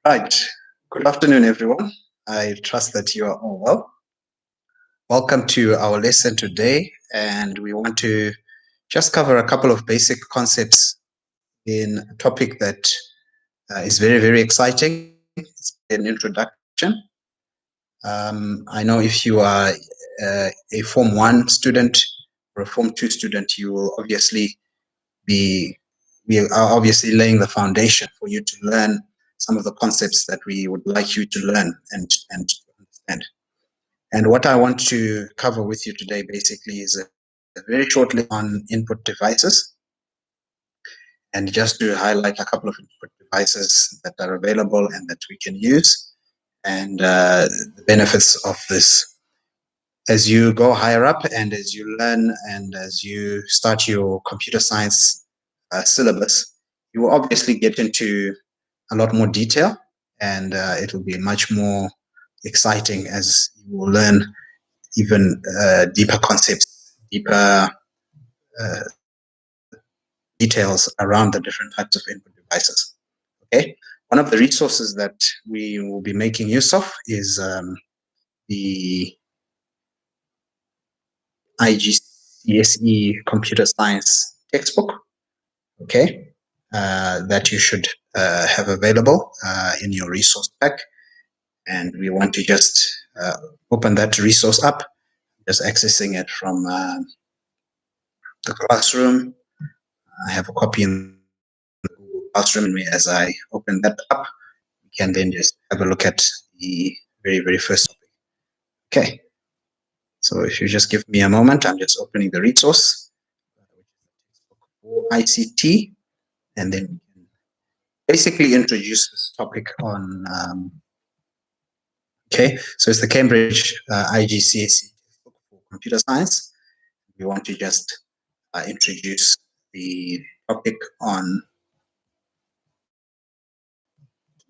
Right. Good afternoon, everyone. I trust that you are all well. Welcome to our lesson today, and we want to just cover a couple of basic concepts in a topic that is very, very exciting. It's an introduction. I know if you are a Form 1 student or a Form 2 student, you will obviously be we are obviously laying the foundation for you to learn some of the concepts that we would like you to learn and to understand. And what I want to cover with you today basically is a very short list on input devices, and just to highlight a couple of input devices that are available and that we can use, and the benefits of this. As you go higher up and as you learn and as you start your computer science syllabus, you will obviously get into a lot more detail, and it will be much more exciting as you will learn even deeper concepts, deeper details around the different types of input devices. Okay, one of the resources that we will be making use of is the IGCSE Computer Science textbook. Okay, that you should have available in your resource pack, and we want to just open that resource up, just accessing it from the classroom. I have a copy in the Google Classroom, and as I open that up, we can then just have a look at the very, very first topic. Okay, so if you just give me a moment, I'm just opening the resource for ICT, and then we can basically introduce this topic on. Okay, so it's the Cambridge IGCSE textbook for computer science. We want to just introduce the topic on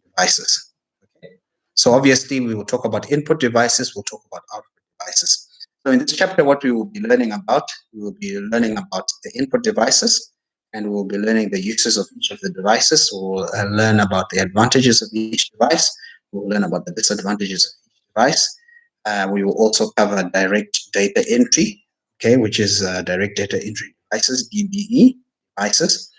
devices. Okay. So obviously we will talk about input devices, we'll talk about output devices. So in this chapter, what we will be learning about, we will be learning about the input devices, and we'll be learning the uses of each of the devices. We'll learn about the advantages of each device. We'll learn about the disadvantages of each device. We will also cover direct data entry, okay, which is direct data entry devices, DBE devices.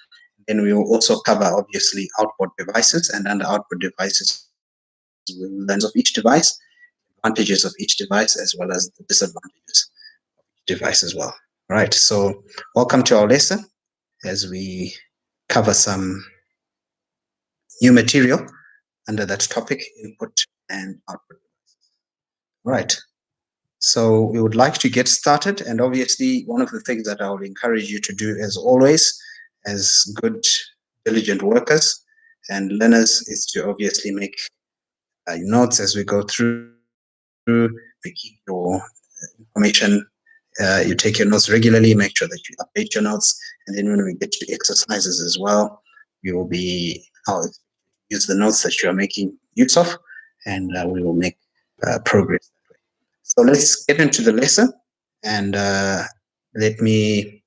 Then we will also cover obviously output devices, and under output devices, we will learn of each device, advantages of each device, as well as the disadvantages of each device as well. All right, so welcome to our lesson as we cover some new material under that topic, input and output devices. All right, so we would like to get started, and obviously one of the things that I would encourage you to do, as always, as good, diligent workers and learners, is to obviously make notes as we go through. We keep your information. You take your notes regularly. Make sure that you update your notes, and then when we get to exercises as well, we will be I'll use the notes that you are making use of, and we will make progress that way. So let's get into the lesson, and let me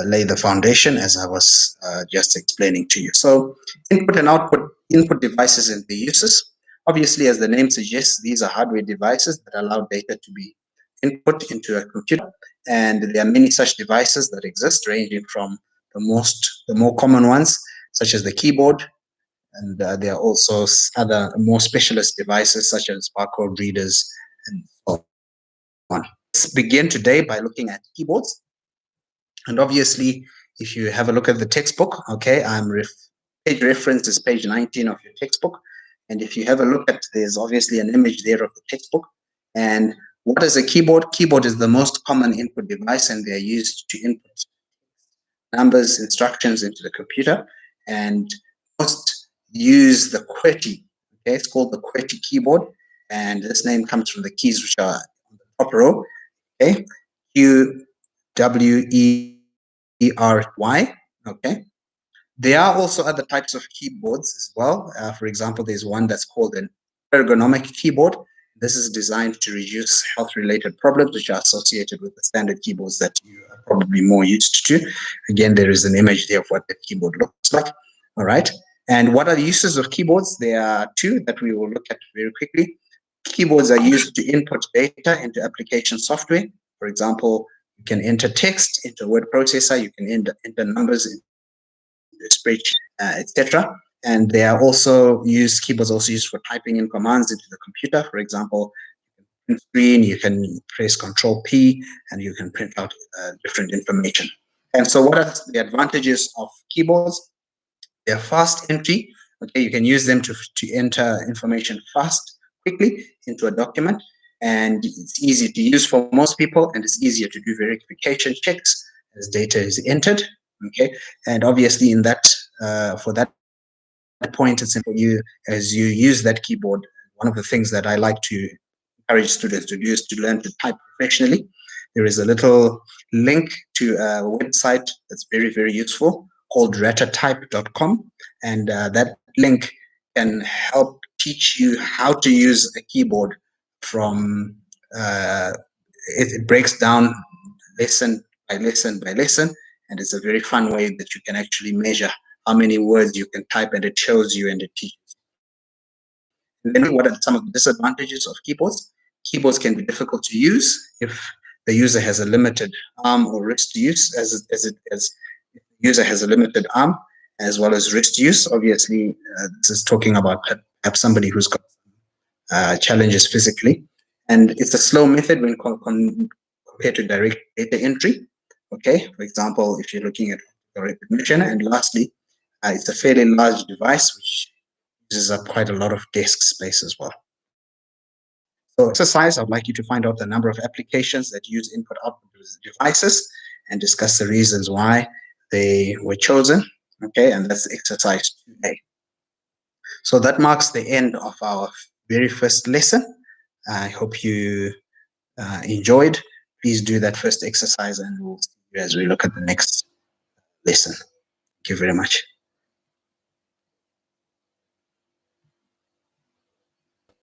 lay the foundation as I was just explaining to you. So input and output, input devices and the uses. Obviously, as the name suggests, these are hardware devices that allow data to be input into a computer. And there are many such devices that exist, ranging from the more common ones, such as the keyboard, and there are also other more specialist devices such as barcode readers and so on. Let's begin today by looking at keyboards. And obviously, if you have a look at the textbook, okay, page reference is page 19 of your textbook. And if you have a look at, there's obviously an image there of the textbook. And what is a keyboard? Keyboard is the most common input device, and they're used to input numbers, instructions into the computer. And most use the QWERTY. Okay, it's called the QWERTY keyboard. And this name comes from the keys which are on the top row. Okay, QWERY. Okay. There are also other types of keyboards as well. For example, there's one that's called an ergonomic keyboard. This is designed to reduce health-related problems which are associated with the standard keyboards that you are probably more used to. Again, there is an image there of what the keyboard looks like. All right. And what are the uses of keyboards? There are two that we will look at very quickly. Keyboards are used to input data into application software. For example, you can enter text into a word processor, you can enter numbers into a spreadsheet, etc. And they are also used, keyboards also used for typing in commands into the computer. For example, print screen, you can press Control P and you can print out different information. And so what are the advantages of keyboards? They're fast entry. Okay, you can use them to enter information fast, quickly into a document, and it's easy to use for most people, and it's easier to do verification checks as data is entered. Okay, and obviously in that for that point, it's important for you as you use that keyboard. One of the things that I like to encourage students to do is to learn to type professionally. There is a little link to a website that's very, very useful called ratatype.com. And that link can help teach you how to use a keyboard from, it breaks down lesson by lesson by lesson. And it's a very fun way that you can actually measure how many words you can type, and it shows you and it teaches. And then what are some of the disadvantages of keyboards? Keyboards can be difficult to use if the user has a limited arm or wrist use, as the user has a limited arm as well as wrist use. Obviously, this is talking about perhaps somebody who's got challenges physically. And it's a slow method when compared to direct data entry. Okay, for example, if you're looking at recognition. And lastly, it's a fairly large device which uses up quite a lot of desk space as well. So exercise, I'd like you to find out the number of applications that use input-output devices and discuss the reasons why they were chosen. Okay, and that's exercise 2A. So that marks the end of our very first lesson. I hope you enjoyed. Please do that first exercise, and we'll see you as we look at the next lesson. Thank you very much.